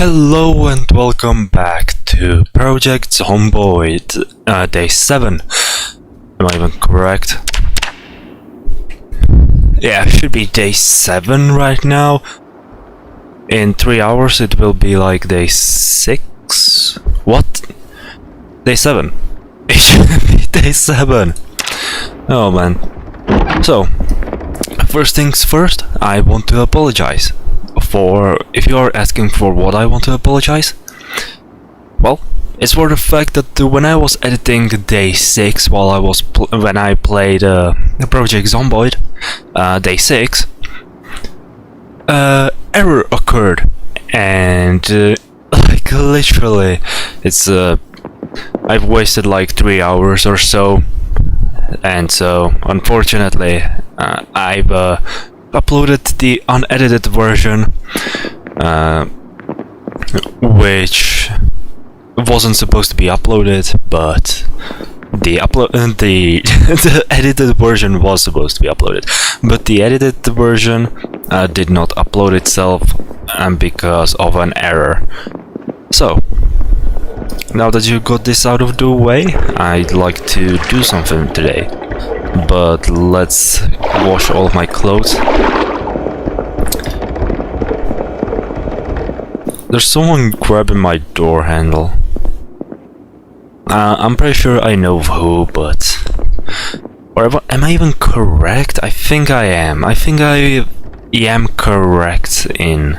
Hello and welcome back to Project Zomboid, day 7. Am I even correct? Yeah, it should be day 7 right now. In 3 hours it will be like day 6? What? Day 7. It should be day 7. Oh man. So, first things first, I want to apologize. If you are asking for what I want to apologize, well, it's for the fact that when I was editing day 6 while when I played Project Zomboid, day 6, error occurred, and like literally, it's I've wasted like 3 hours or so, and so unfortunately, I've uploaded the unedited version, which wasn't supposed to be uploaded, but the edited version was supposed to be uploaded, but the edited version did not upload itself, because of an error. So now that you got this out of the way, I'd like to do something today. But let's wash all my clothes. There's someone grabbing my door handle. I'm pretty sure I know who, but... Or am I even correct? I think I am. I think I am correct in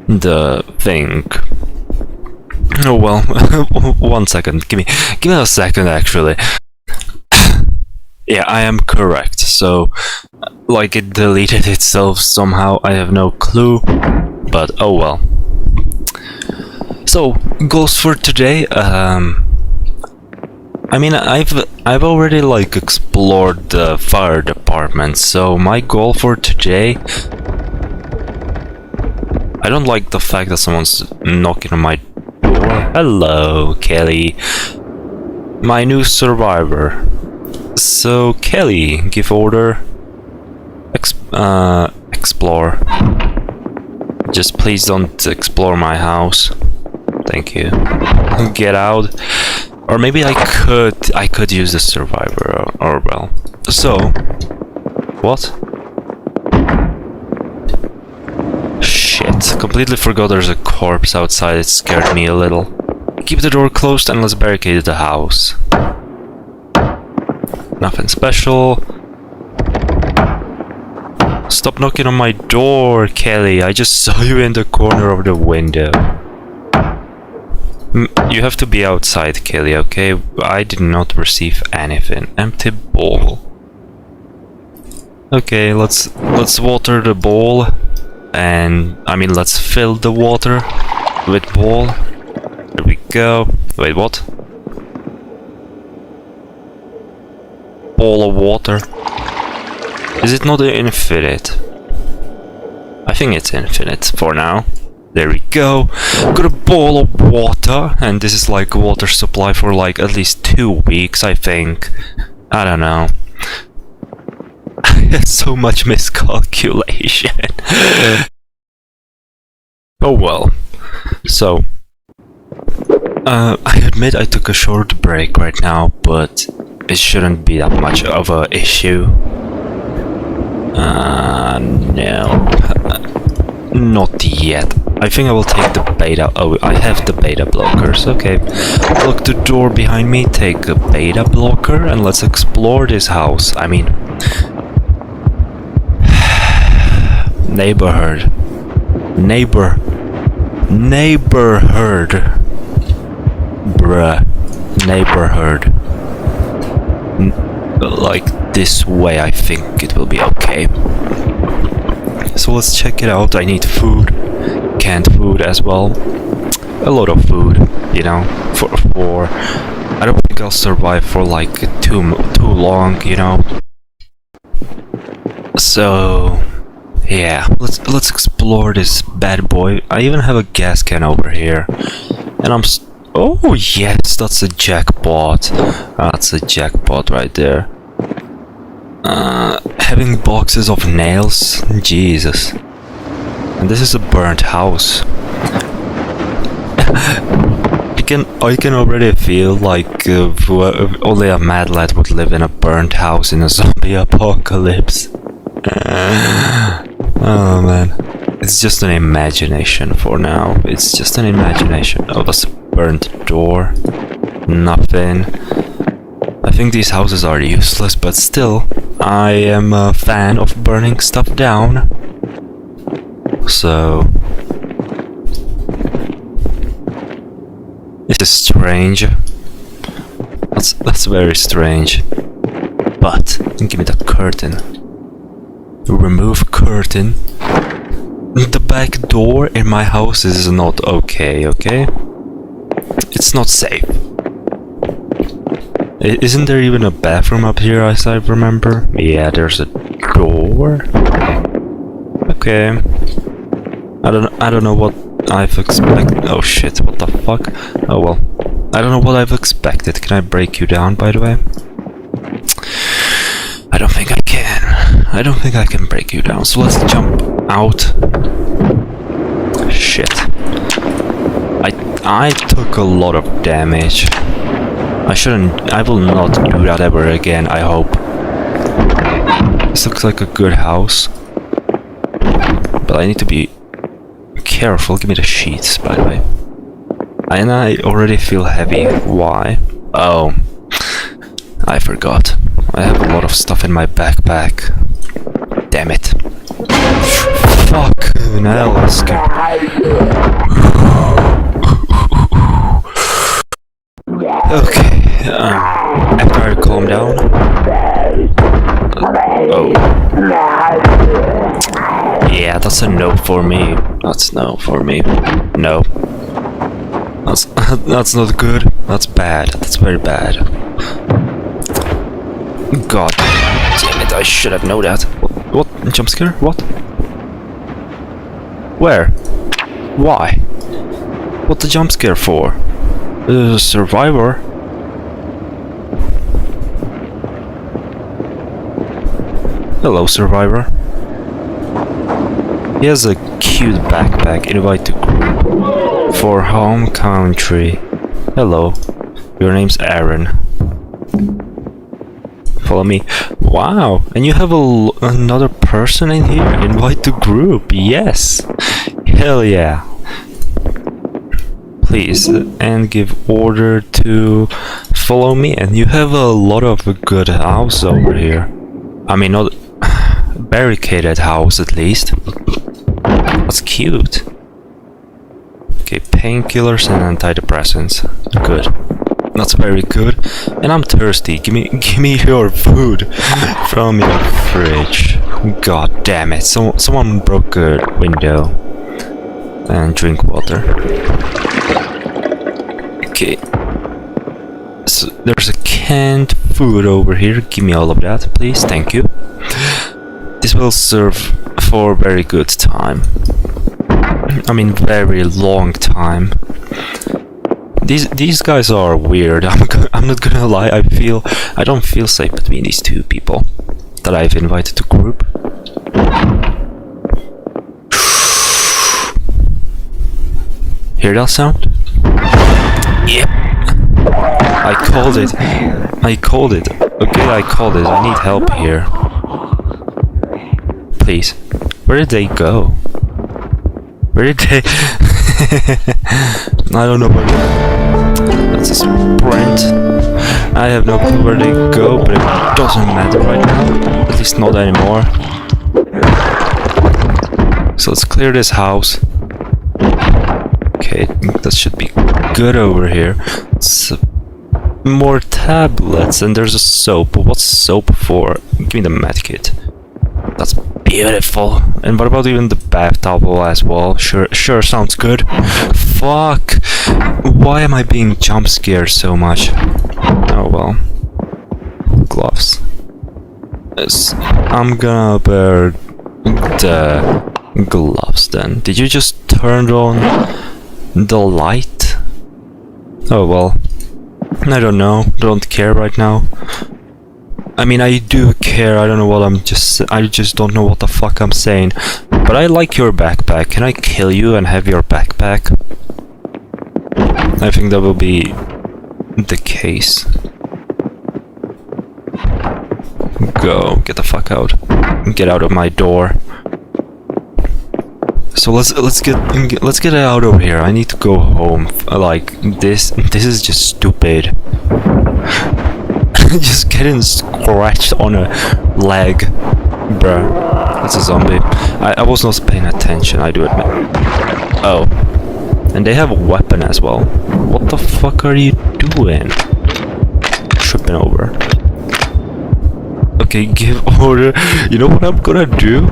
the thing. Oh well, 1 second. Give me a second actually. Yeah, I am correct, so, like, it deleted itself somehow, I have no clue, but oh well. So, goals for today, I mean, I've already, like, explored the fire department, so my goal for today... I don't like the fact that someone's knocking on my door. Hello, Kelly. My new survivor. So, Kelly, give order. Explore. Just please don't explore my house. Thank you. Get out. Or maybe I could use the survivor, or well. So, what? Shit, completely forgot there's a corpse outside. It scared me a little. Keep the door closed and let's barricade the house. Nothing special. Stop knocking on my door, Kelly. I just saw you in the corner of the window. You have to be outside, Kelly, okay? I did not receive anything. Empty bowl. Okay, let's water the bowl. And, I mean, let's fill the water with bowl. There we go. Wait, what? Bowl of water. Is it not infinite? I think it's infinite for now. There we go. Got a bowl of water, and this is like water supply for like at least 2 weeks, I think. I don't know. So much miscalculation. Oh well. So, I admit I took a short break right now, but it shouldn't be that much of a issue. No. Not yet. I think I will take the beta. Oh, I have the beta blockers. Okay. Lock the door behind me, take a beta blocker, and let's explore this house. I mean... Neighborhood. Neighborhood. Bruh. Neighborhood. Like this way, I think it will be okay. So let's check it out. I need food, canned food as well, a lot of food, you know, for I don't think I'll survive for like too long, you know. So yeah, let's explore this bad boy. I even have a gas can over here, and oh yes, that's a jackpot. That's a jackpot right there. Having boxes of nails, Jesus. And this is a burnt house. I can already feel like only a mad lad would live in a burnt house in a zombie apocalypse. Oh man. It's just an imagination for now. It's just an imagination. Oh, that's a burnt door. Nothing. I think these houses are useless, but still, I am a fan of burning stuff down. So... this is strange. That's very strange. But, give me that curtain. Remove curtain. The back door in my house is not okay, okay? It's not safe. Isn't there even a bathroom up here, as I remember? Yeah, there's a door. Okay. I don't know what I've expected. Oh shit, what the fuck? Oh well. I don't know what I've expected. Can I break you down, by the way? I don't think I can. I don't think I can break you down. So let's jump out. Shit. I took a lot of damage. I will not do that ever again, I hope. This looks like a good house. But I need to be careful. Give me the sheets, by the way. And I already feel heavy. Why? Oh. I forgot. I have a lot of stuff in my backpack. Damn it. Fuck. Now I'm scared. Okay. After I calm down. Oh. Yeah, that's a no for me. That's no for me. No. That's not good. That's bad. That's very bad. God damn it, I should have known that. What? Jump scare? What? Where? Why? What the jump scare for? Survivor? Hello, Survivor. He has a cute backpack. Invite to group. For home country. Hello. Your name's Aaron. Follow me. Wow, and you have another person in here? Invite to group. Yes. Hell yeah. Please, and give order to follow me. And you have a lot of good house over here. I mean, not barricaded house at least. That's cute. Okay, painkillers and antidepressants. Good. That's very good. And I'm thirsty. Give me your food from your fridge. God damn it. Someone broke a window. And drink water. Okay. So there's a canned food over here. Give me all of that, please. Thank you. This will serve for a very good time. I mean, very long time. These guys are weird. I'm not gonna lie. I don't feel safe between these two people that I've invited to group. Hear that sound? Yep. I called it. I called it. Okay, I called it. I need help here. Please. Where did they go? Where did they... I don't know where they... That's a sprint. I have no clue where they go, but it doesn't matter right now. At least not anymore. So let's clear this house. Okay, that should be good over here. More tablets, and there's a soap. What's soap for? Give me the medkit. That's beautiful. And what about even the bath towel as well? Sure, sounds good. Fuck! Why am I being jump scared so much? Oh well. Gloves. I'm gonna wear the gloves then. Did you just turn on the light? Oh well. I don't know. Don't care right now. I mean, I do care. I don't know what I just don't know what the fuck I'm saying. But I like your backpack. Can I kill you and have your backpack? I think that will be the case. Go, get the fuck out. Get out of my door. So let's get out of here. I need to go home. Like this is just stupid. Just getting scratched on a leg. Bruh. That's a zombie. I was not paying attention, I do admit. Oh. And they have a weapon as well. What the fuck are you doing? Tripping over. Okay, give order. You know what I'm gonna do?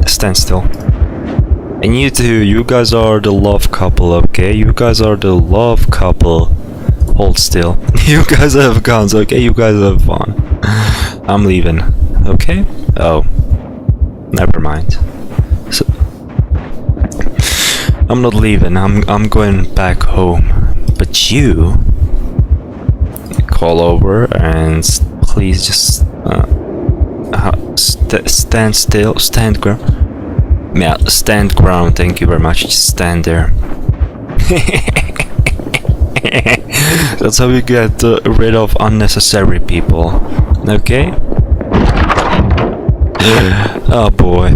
Stand still. And you two, you guys are the love couple, okay? You guys are the love couple. Hold still. You guys have guns, okay? You guys have fun. I'm leaving, okay? Oh, never mind. So, I'm not leaving. I'm going back home. But you call over and please just stand still. Stand ground. Yeah, stand ground. Thank you very much. Just stand there. That's how you get rid of unnecessary people. Okay? Oh boy.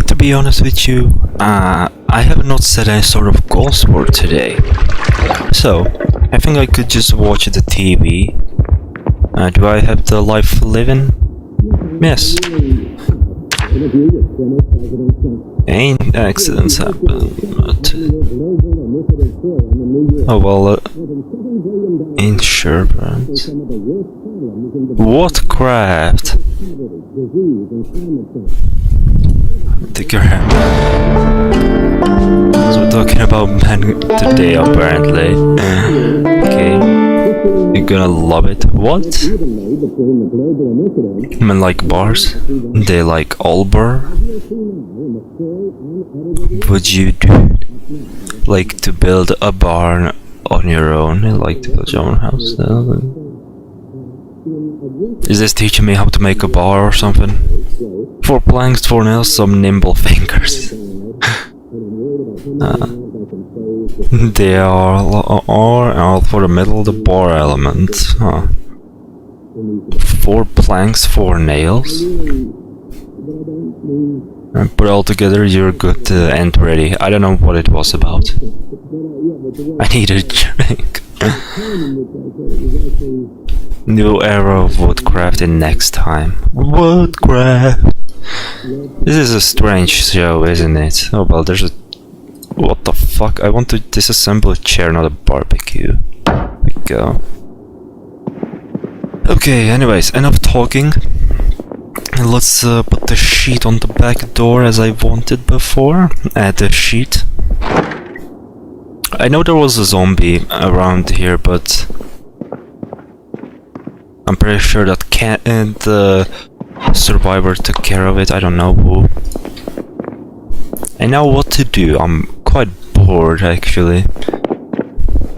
To be honest with you, I have not set any sort of goals for today. So, I think I could just watch the TV. Do I have the life living? Yes. Ain't accidents happen. Oh well, insurance. What craft? Take your hand. So we're talking about men today, apparently. Okay. You're gonna love it. What? Men like bars? They like Allbar? Would you do like to build a barn on your own? Like to build your own house? Is this teaching me how to make a bar or something? 4 planks, 4 nails, some nimble fingers. They are all for the middle of the bar element. Huh. 4 planks, 4 nails? And put it all together, you're good and ready. I don't know what it was about. I need a drink. New era of woodcrafting next time. Woodcraft! This is a strange show, isn't it? Oh well, there's a... What the fuck? I want to disassemble a chair, not a barbecue. There we go. Okay, anyways, enough talking. Let's put the sheet on the back door as I wanted before. Add the sheet. I know there was a zombie around here, but I'm pretty sure that the survivor took care of it. I don't know who. I know what to do. I'm quite bored actually.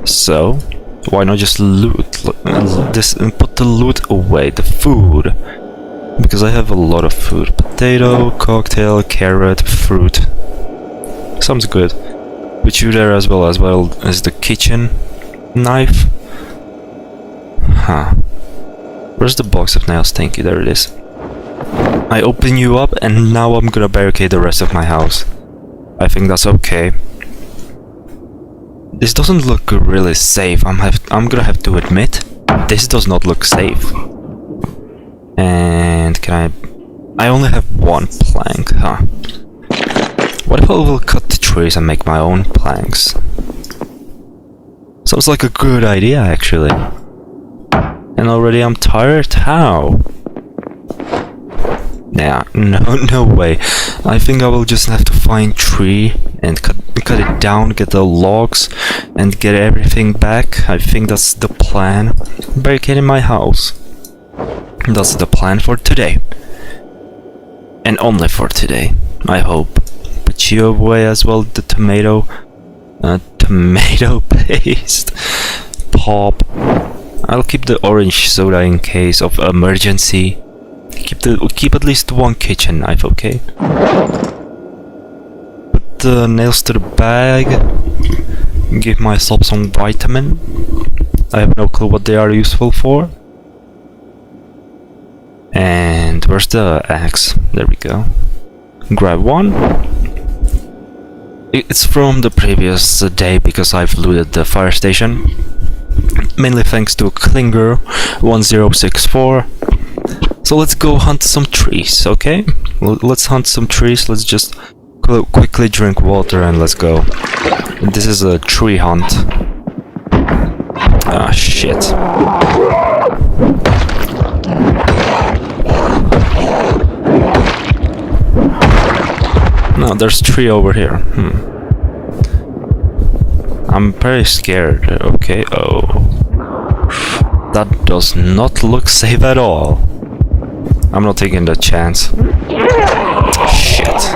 So why not just loot this and put the loot away, the food. Because I have a lot of food. Potato, cocktail, carrot, fruit. Sounds good. Put you there as well as the kitchen knife. Huh. Where's the box of nails? Thank you, there it is. I open you up and now I'm gonna barricade the rest of my house. I think that's okay. This doesn't look really safe. I'm gonna have to admit, this does not look safe. And can I only have 1 plank, huh? What if I will cut the trees and make my own planks? Sounds like a good idea, actually. And already I'm tired? How? Nah, no way. I think I will just have to find tree and cut it down, get the logs, and get everything back. I think that's the plan. Barricading my house. That's the plan for today. And only for today, I hope. Put you away as well, the tomato paste. Pop. I'll keep the orange soda in case of emergency. Keep at least one kitchen knife, okay? Put the nails to the bag. Give myself some vitamin. I have no clue what they are useful for. And where's the axe? There we go. Grab one. It's from the previous day because I've looted the fire station. Mainly thanks to Klinger 1064. So let's go hunt some trees, okay? Let's hunt some trees. Let's just quickly drink water and let's go. This is a tree hunt. Ah, shit. No, there's a tree over here. I'm very scared. Okay, oh. That does not look safe at all. I'm not taking the chance. Shit.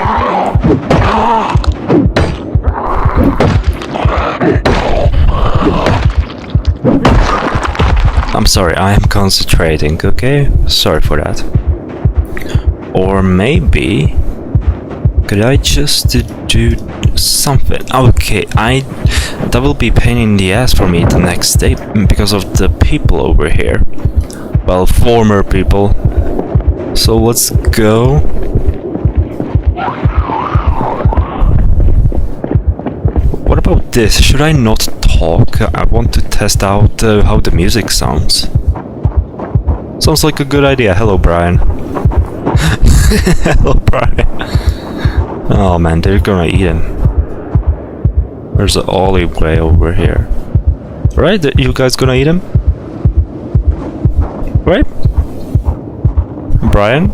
I'm sorry, I am concentrating, okay? Sorry for that. Or maybe... could I just do something? Okay, that will be pain in the ass for me the next day because of the people over here. Well, former people. So let's go. What about this? Should I not talk? I want to test out how the music sounds. Sounds like a good idea. Hello, Brian. Hello, Brian. Oh man, they're gonna eat him. There's an olive way over here. Right? You guys gonna eat him? Right? Brian?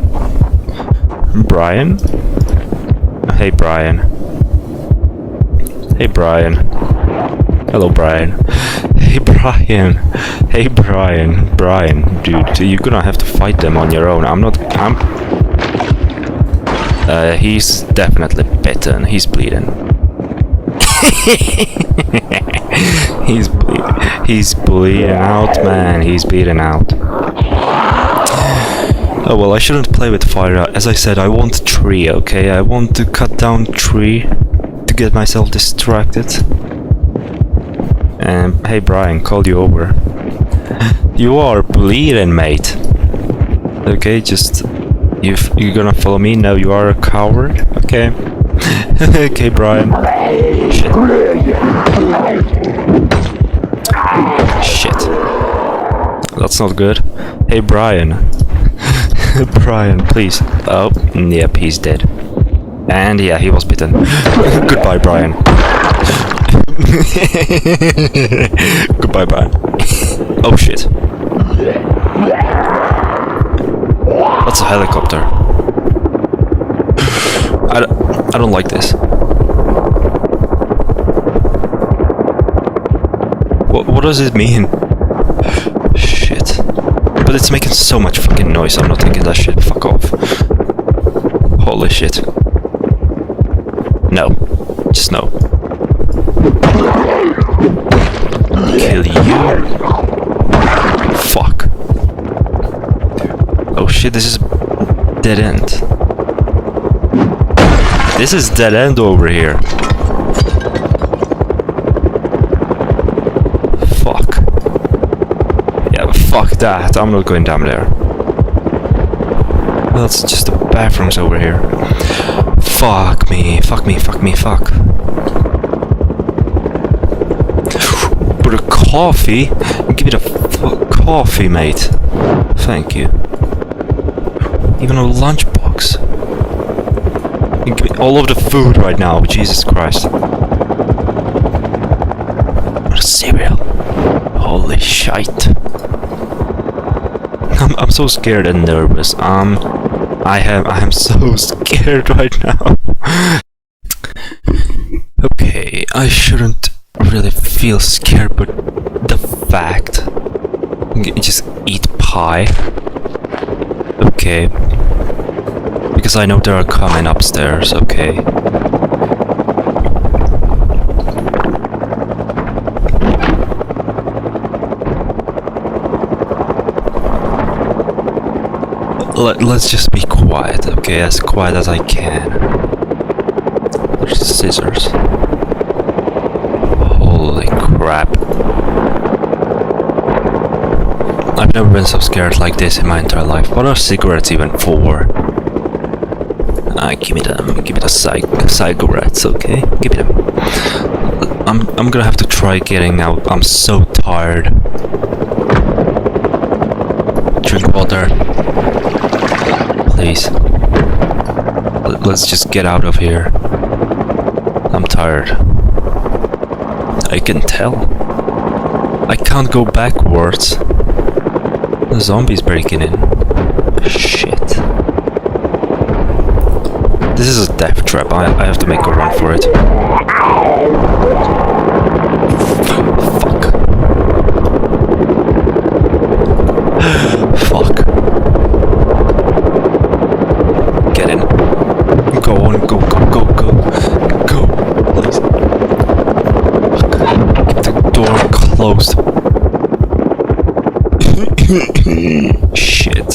Brian? Hey, Brian. Hey, Brian. Hello, Brian. Hey, Brian. Hey, Brian. Brian, dude, you're gonna have to fight them on your own. He's definitely bitten. He's bleeding. He's bleeding out, man. He's bleeding out. Oh well, I shouldn't play with fire. As I said, I want a tree, okay? I want to cut down a tree to get myself distracted. And hey, Brian, called you over. You are bleeding, mate. Okay, just... You're gonna follow me? No, you are a coward? Okay. Okay, Brian. Shit. Shit. That's not good. Hey, Brian. Brian, please. Oh, yep, he's dead. And yeah, he was bitten. Goodbye, Brian. Goodbye, Brian. Oh, shit. That's a helicopter. I don't like this. What does it mean? Shit. But it's making so much fucking noise, I'm not taking that shit. Fuck off. Holy shit. No. Just no. Kill you. Fuck. Oh shit, this is dead end. This is dead end over here. Fuck. Yeah, fuck that. I'm not going down there. That's just the bathrooms over here. Fuck me. Fuck me. Fuck me. Fuck. But a coffee? Give it a coffee, mate. Thank you. Even a lunchbox. You give me all of the food right now, Jesus Christ. What a cereal. Holy shite. I'm so scared and nervous. I am so scared right now. Okay, I shouldn't really feel scared, but the fact. Just eat pie. Okay. Because I know they are coming upstairs, okay. Let's just be quiet, okay? As quiet as I can. There's scissors. Holy crap. I've never been so scared like this in my entire life. What are cigarettes even for? Give me the cigarettes, okay? Give me them. I'm gonna have to try getting out. I'm so tired. Drink water. Please. Let's just get out of here. I'm tired. I can tell. I can't go backwards. The zombie's breaking in. Shit. This is a death trap. I have to make a run for it. Fuck. Fuck. Get in. Go on, go. Go, please. Fuck. Keep the door closed. Shit.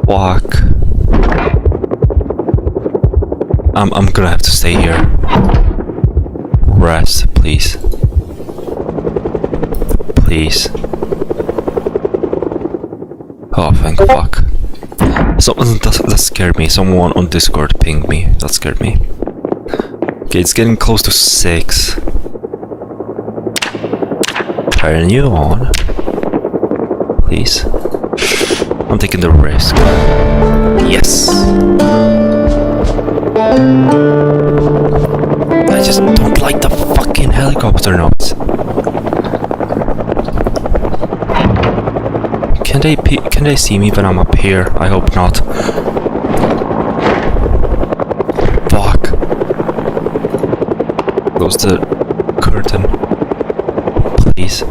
Fuck. I'm gonna have to stay here. Rest, please. Please. Oh, thank fuck. That scared me. Someone on Discord pinged me. That scared me. Okay, it's getting close to 6. Turn you on. Please. I'm taking the risk. Yes. I just don't like the fucking helicopter noise. Can they see me when I'm up here? I hope not. Fuck. Close the curtain. Please.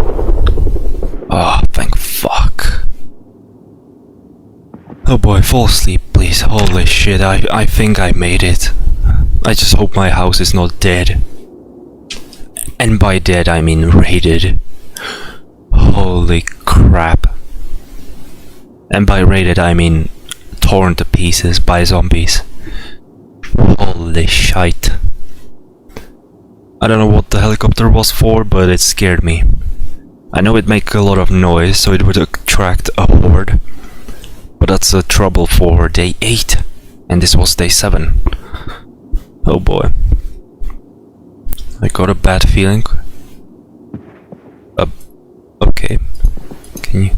Oh, thank fuck. Oh boy, fall asleep, please. Holy shit, I think I made it. I just hope my house is not dead. And by dead, I mean raided. Holy crap. And by raided, I mean torn to pieces by zombies. Holy shite. I don't know what the helicopter was for, but it scared me. I know it makes a lot of noise, so it would attract a horde. But that's a trouble for day 8. And this was day 7. Oh boy. I got a bad feeling. Okay. Can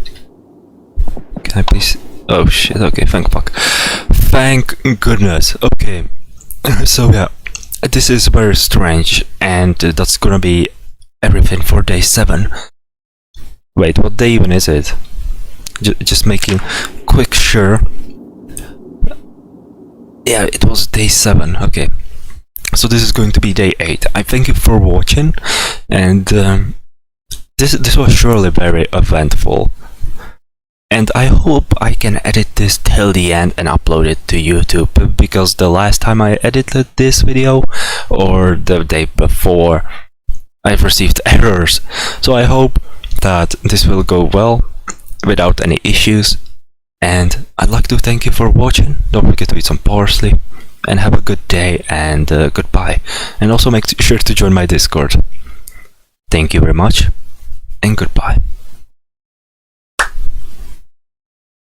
I please? Oh shit, okay, thank fuck. Thank goodness. Okay. So yeah, this is very strange, and that's gonna be everything for day 7. Wait, what day even is it? Just making quick sure. Yeah, it was day 7, okay. So this is going to be day 8. I thank you for watching, and this was surely very eventful. And I hope I can edit this till the end and upload it to YouTube, because the last time I edited this video, or the day before, I've received errors. So I hope that this will go well, without any issues. And I'd like to thank you for watching. Don't forget to eat some parsley, and have a good day, and goodbye. And also make sure to join my Discord. Thank you very much, and goodbye.